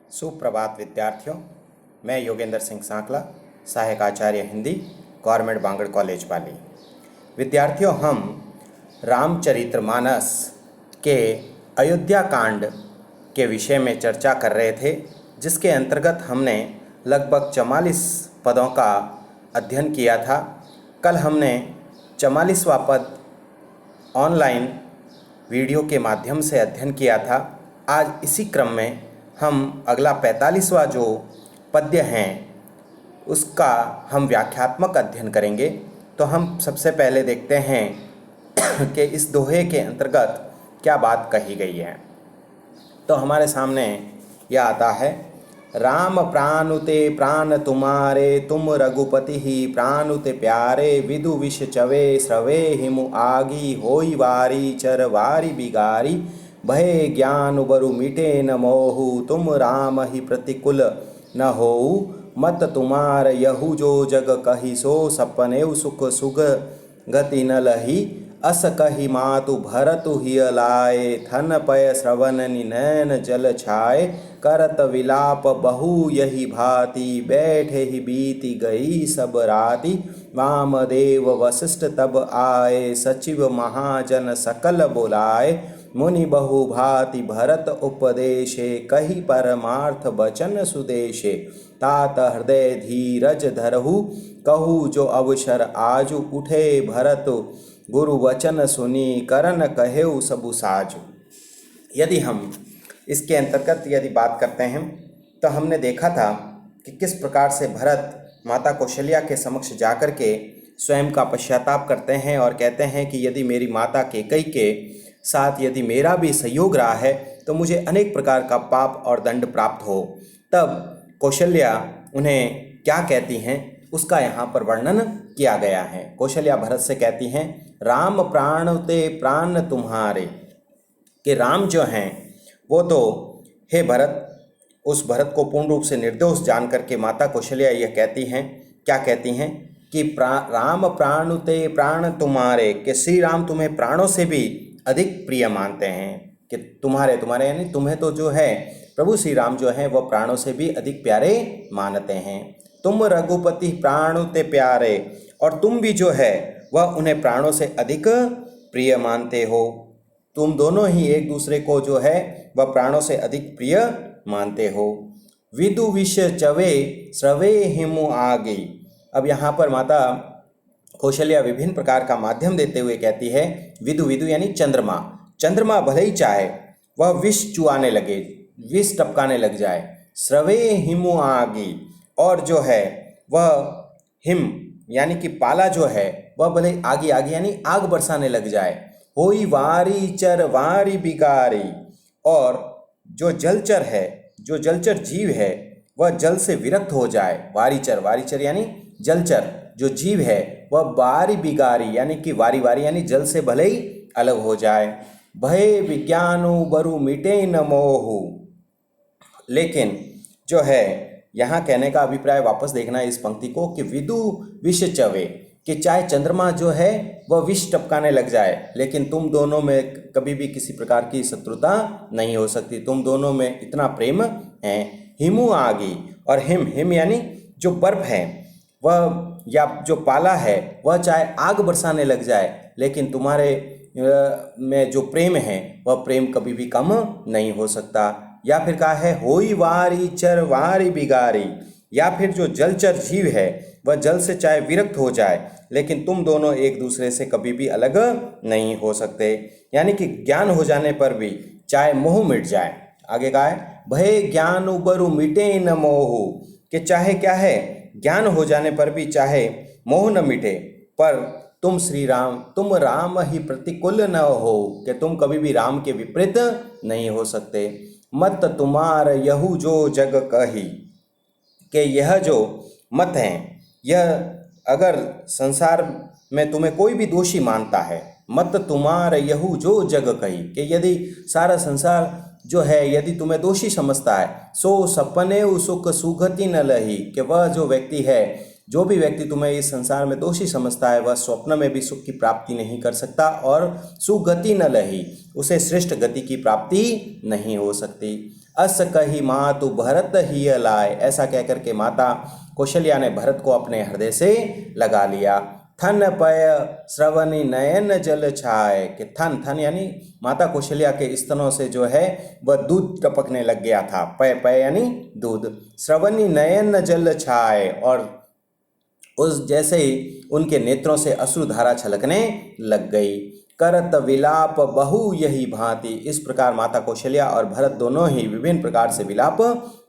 सुप्रभात विद्यार्थियों, मैं योगेंद्र सिंह सांकला, सहायक आचार्य हिंदी, गवर्नमेंट बांगड़ कॉलेज पाली। विद्यार्थियों, हम रामचरितमानस के अयोध्या कांड के विषय में चर्चा कर रहे थे, जिसके अंतर्गत हमने लगभग 44 पदों का अध्ययन किया था। कल हमने 44वां पद ऑनलाइन वीडियो के माध्यम से अध्ययन किया था। आज इसी क्रम में हम अगला 45वां जो पद्य हैं उसका हम व्याख्यात्मक अध्ययन करेंगे। तो हम सबसे पहले देखते हैं कि इस दोहे के अंतर्गत क्या बात कही गई है। तो हमारे सामने यह आता है, राम प्राणुते प्राण तुम्हारे, तुम रघुपति ही प्राणुते प्यारे, विदु विष चवे स्रवे हिमु आगी, होई वारी चर वारी बिगारी, भय ज्ञान बरु मिटे न मोहु, तुम राम ही प्रतिकुल न होऊ, मत तुम्हार यहु जो जग कही, सो सपने सुख सुग गति न लही, अस कही मातु भरतु हिय लाए, थन पय श्रवण नैन जल छाए, करत विलाप बहु यही भांति, बैठे ही बीती गई सब राति, वामदेव वशिष्ठ तब आए, सचिव महाजन सकल बुलाए, मुनि बहु भांति भरत उपदेशे, कही परमार्थ बचन सुदेशे, तात हृदय धीरज धरहु, कहू जो अवसर आजु, उठे भरत गुरु वचन सुनी, करन कहेउ सबु साजु। यदि हम इसके अंतर्गत यदि बात करते हैं तो हमने देखा था कि किस प्रकार से भरत माता कौशल्या के समक्ष जाकर के स्वयं का पश्चाताप करते हैं और कहते हैं कि यदि मेरी माता कैकेयी के साथ यदि मेरा भी सहयोग रहा है तो मुझे अनेक प्रकार का पाप और दंड प्राप्त हो। तब कौशल्या उन्हें क्या कहती हैं उसका यहाँ पर वर्णन किया गया है। कौशल्या भरत से कहती हैं, राम प्राणुते प्राण तुम्हारे, कि राम जो हैं वो तो, हे भरत, उस भरत को पूर्ण रूप से निर्दोष जान करके माता कौशल्या यह कहती हैं, क्या कहती हैं कि राम प्राणुते प्राण तुम्हारे, कि श्री राम तुम्हें प्राणों से भी अधिक प्रिय मानते हैं, कि तुम्हारे यानी तुम्हें तो जो है प्रभु श्री राम जो हैं वह प्राणों से भी अधिक प्यारे मानते हैं। तुम रघुपति प्राणुते प्यारे, और तुम भी जो है वह उन्हें प्राणों से अधिक प्रिय मानते हो। तुम दोनों ही एक दूसरे को जो है वह प्राणों से अधिक प्रिय मानते हो। विदु विष चवे स्रवे हिमु आगे। अब यहाँ पर माता कौशल्या विभिन्न प्रकार का माध्यम देते हुए कहती है, विदु विदु यानी चंद्रमा, चंद्रमा भले ही चाहे वह विष चुआने लगे, विष टपकाने लग जाए, स्रवे हिमु आगी, और जो है वह हिम यानी कि पाला जो है वह भले आगी यानी आग बरसाने लग जाए, होई वारी चर वारी बिगारी, और जो जलचर है, जो जलचर जीव है वह जल से विरक्त हो जाए। वारीचर यानी जलचर जो जीव है वह बारी बिगारी यानी कि वारी यानी जल से भले ही अलग हो जाए। भय विज्ञानु बरु मिटे न मोहु, लेकिन जो है यहाँ कहने का अभिप्राय वापस देखना है इस पंक्ति को, कि विदु विष चवे, कि चाहे चंद्रमा जो है वह विष टपकाने लग जाए लेकिन तुम दोनों में कभी भी किसी प्रकार की शत्रुता नहीं हो सकती, तुम दोनों में इतना प्रेम है। हिमु आगी, और हिम यानी जो बर्फ है वह, या जो पाला है वह चाहे आग बरसाने लग जाए लेकिन तुम्हारे में जो प्रेम है वह प्रेम कभी भी कम नहीं हो सकता। या फिर कहा है, होई वारी चर वारी बिगारी, या फिर जो जलचर जीव है वह जल से चाहे विरक्त हो जाए लेकिन तुम दोनों एक दूसरे से कभी भी अलग नहीं हो सकते। यानी कि ज्ञान हो जाने पर भी चाहे मोह मिट जाए। आगे कहा है, भय ज्ञान बरु मिटे न मोहु, कि चाहे क्या है, ज्ञान हो जाने पर भी चाहे मोह न मिटे, पर तुम राम ही प्रतिकुल न हो, कि तुम कभी भी राम के विपरीत नहीं हो सकते। मत तुम्हार यहु जो जग कही, कि यह जो मत है, यह अगर संसार में तुम्हें कोई भी दोषी मानता है, मत तुम्हार यहु जो जग कही, कि यदि सारा संसार जो है यदि तुम्हें दोषी समझता है, सो सपने सुख सुगति न लही, कि वह जो व्यक्ति है, जो भी व्यक्ति तुम्हें इस संसार में दोषी समझता है वह स्वप्न में भी सुख की प्राप्ति नहीं कर सकता, और सुगति न लही, उसे श्रेष्ठ गति की प्राप्ति नहीं हो सकती। अस कही मातु भरत ही लाए। ऐसा कहकर के माता कौशल्या ने भरत को अपने हृदय से लगा लिया। थन पय श्रवणी नयन जल छाए, कि थन थन यानी माता कौशल्या के स्तनों से जो है वह दूध टपकने लग गया था। पय पय यानी दूध। श्रवणी नयन जल छाए, और उस जैसे ही उनके नेत्रों से अश्रुधारा छलकने लग गई। करत विलाप बहु यही भांति, इस प्रकार माता कौशल्या और भरत दोनों ही विभिन्न प्रकार से विलाप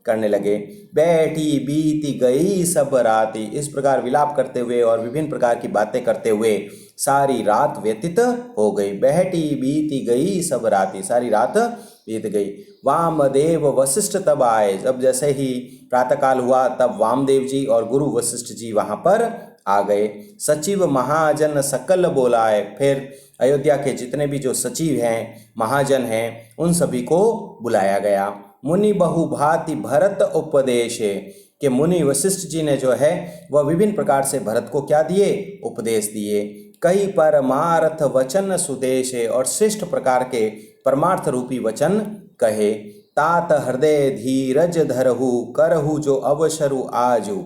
करने लगे। बैठी बीती गई सब राति, इस प्रकार विलाप करते हुए और विभिन्न प्रकार की बातें करते हुए सारी रात व्यतीत हो गई। बैठी बीती गई सब राति, सारी रात बीत गई। वामदेव वशिष्ठ तब आए, जब जैसे ही प्रातःकाल हुआ तब वामदेव जी और गुरु वशिष्ठ जी वहां पर आ गए। सचिव महाजन सकल बोलाए, फिर अयोध्या के जितने भी जो सचिव हैं, महाजन हैं, उन सभी को बुलाया गया। मुनि बहु भांति भरत उपदेशे, कि मुनि वशिष्ठ जी ने जो है वह विभिन्न प्रकार से भरत को क्या दिए, उपदेश दिए। कई परमार्थ वचन सुदेशे, और श्रेष्ठ प्रकार के परमार्थ रूपी वचन कहे। तात हृदय धीरज धरहु करहु जो अवसरु आजु,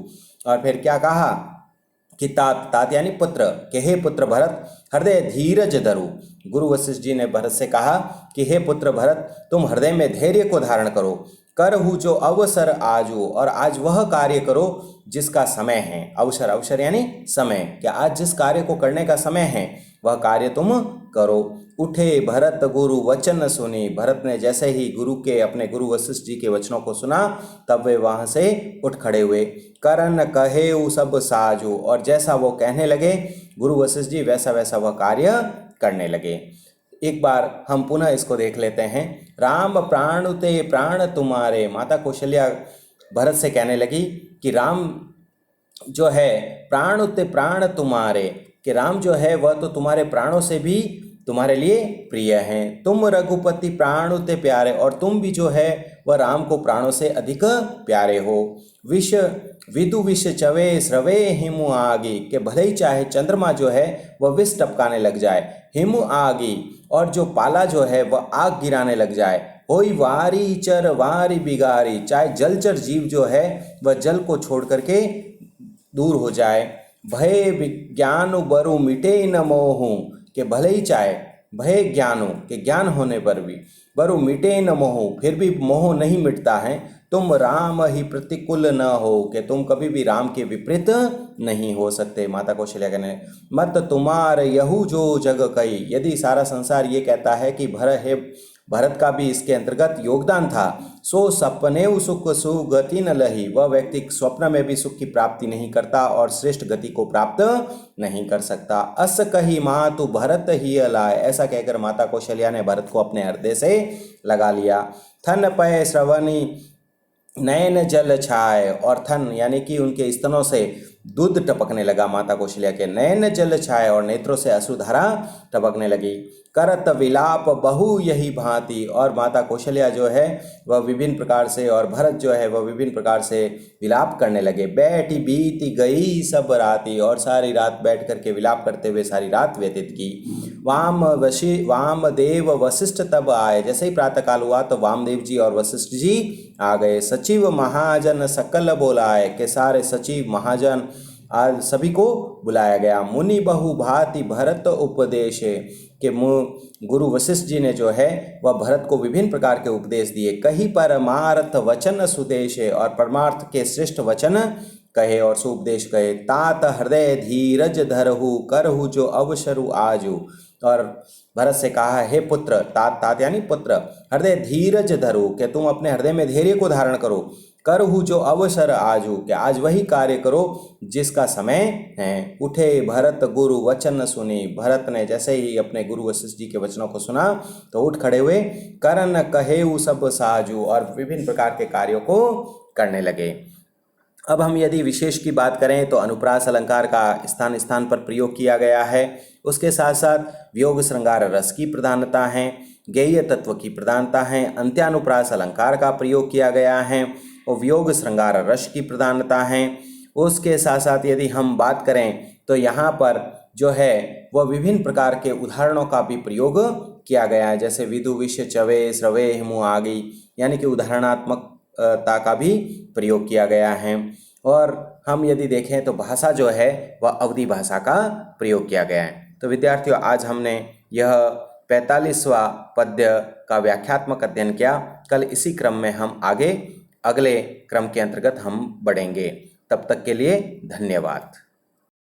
और फिर क्या कहा कि तात तात यानी पुत्र, कि हे पुत्र भरत हृदय धीरज धरु। गुरु वशिष्ठ जी ने भरत से कहा कि हे पुत्र भरत तुम हृदय में धैर्य को धारण करो। करहु जो अवसर आजु, और आज वह कार्य करो जिसका समय है। अवसर अवसर यानी समय, कि आज जिस कार्य को करने का समय है वह कार्य तुम करो। उठे भरत गुरु वचन सुनी, भरत ने जैसे ही गुरु के अपने गुरु वशिष्ठ जी के वचनों को सुना तब वे वहां से उठ खड़े हुए। करन कहेउ सब साजु, और जैसा वो कहने लगे गुरु वशिष्ठ जी वैसा वैसा वह कार्य करने लगे। एक बार हम पुनः इसको देख लेते हैं। राम प्राणुते प्राण तुम्हारे, माता कौशल्या भरत से कहने लगी कि राम जो है प्राणुते प्राण तुम्हारे, कि राम जो है वह तो तुम्हारे प्राणों से भी तुम्हारे लिए प्रिय हैं। तुम रघुपति प्राणुते प्यारे, और तुम भी जो है वह राम को प्राणों से अधिक प्यारे हो। विष विदु विष चवे स्रवे हिमु आगी, के भले ही चाहे चंद्रमा जो है वह विष टपकाने लग जाए, हिमु आगी, और जो पाला जो है वह आग गिराने लग जाए। होई वारी चर वारी बिगारी, चाहे जलचर जीव जो है वह जल को छोड़ करके दूर हो जाए। भय विज्ञानु बरु मिटे न मोहू, कि भले ही चाहे भय ज्ञानो, के ज्ञान होने पर भी बरु मिटे न मोह, फिर भी मोह नहीं मिटता है। तुम राम ही प्रतिकूल न हो, कि तुम कभी भी राम के विपरीत नहीं हो सकते। माता कौशल्या कहने मत तुम्हार यहू जो जग कई, यदि सारा संसार ये कहता है कि भरत का भी इसके अंतर्गत योगदान था, सो सपने सुख सुगति न लही, वह व्यक्ति स्वप्न में भी सुख की प्राप्ति नहीं करता और श्रेष्ठ गति को प्राप्त नहीं कर सकता। अस कही मातु भरत ही लाए, ऐसा कहकर माता कौशल्या ने भरत को अपने हृदय से लगा लिया। थन पय श्रवणी नयन जल छाए, और थन यानी कि उनके स्तनों से दूध टपकने लगा माता कौशल्या के। नयन जल छाए, और नेत्रों से अश्रुधारा टपकने लगी। करत विलाप बहु यही भांति, और माता कौशल्या जो है वह विभिन्न प्रकार से और भरत जो है वह विभिन्न प्रकार से विलाप करने लगे। बैठी बीती गई सब राति, और सारी रात बैठ करके विलाप करते हुए सारी रात व्यतीत की। वामदेव वशिष्ठ तब आए, जैसे ही प्रातःकाल हुआ तो वामदेव जी और वशिष्ठ जी आ गए। सचिव महाजन सकल बोलाए, के सारे सचिव महाजन आज सभी को बुलाया गया। मुनि बहु भांति भरत उपदेशे, के गुरु वशिष्ठ जी ने जो है वह भरत को विभिन्न प्रकार के उपदेश दिए। कही परमार्थ वचन सुदेशे, और परमार्थ के श्रेष्ठ वचन कहे और सुपदेश कहे। तात हृदय धीरज धरहु करहु जो अवसरु आजु, और भरत से कहा हे पुत्र, तात तात यानी पुत्र, हृदय धीरज धरो, कि तुम अपने हृदय में धैर्य को धारण करो। करहु जो अवसर आजू, कि आज वही कार्य करो जिसका समय है। उठे भरत गुरु वचन सुनी, भरत ने जैसे ही अपने गुरु वशिष्ठ जी के वचनों को सुना तो उठ खड़े हुए। करन कहेउ सब साजू, और विभिन्न प्रकार के कार्यों को करने लगे। अब हम यदि विशेष की बात करें तो अनुप्रास अलंकार का स्थान स्थान पर प्रयोग किया गया है। उसके साथ साथ वियोग श्रृंगार रस की प्रधानता है, गेय तत्व की प्रधानता है, अंत्यानुप्रास अलंकार का प्रयोग किया गया है और वियोग श्रृंगार रस की प्रधानता है। उसके साथ साथ यदि हम बात करें तो यहाँ पर जो है वह विभिन्न प्रकार के उदाहरणों का भी प्रयोग किया गया है, जैसे विदु विश्य चवे स्रवे हिमु आ गई, यानी कि उदाहरणात्मकता का भी प्रयोग किया गया है। और हम यदि देखें तो भाषा जो है वह अवधी भाषा का प्रयोग किया गया है। तो विद्यार्थियों, आज हमने यह 45वां पद्य का व्याख्यात्मक अध्ययन किया। कल इसी क्रम में हम आगे अगले क्रम के अंतर्गत हम बढ़ेंगे। तब तक के लिए धन्यवाद।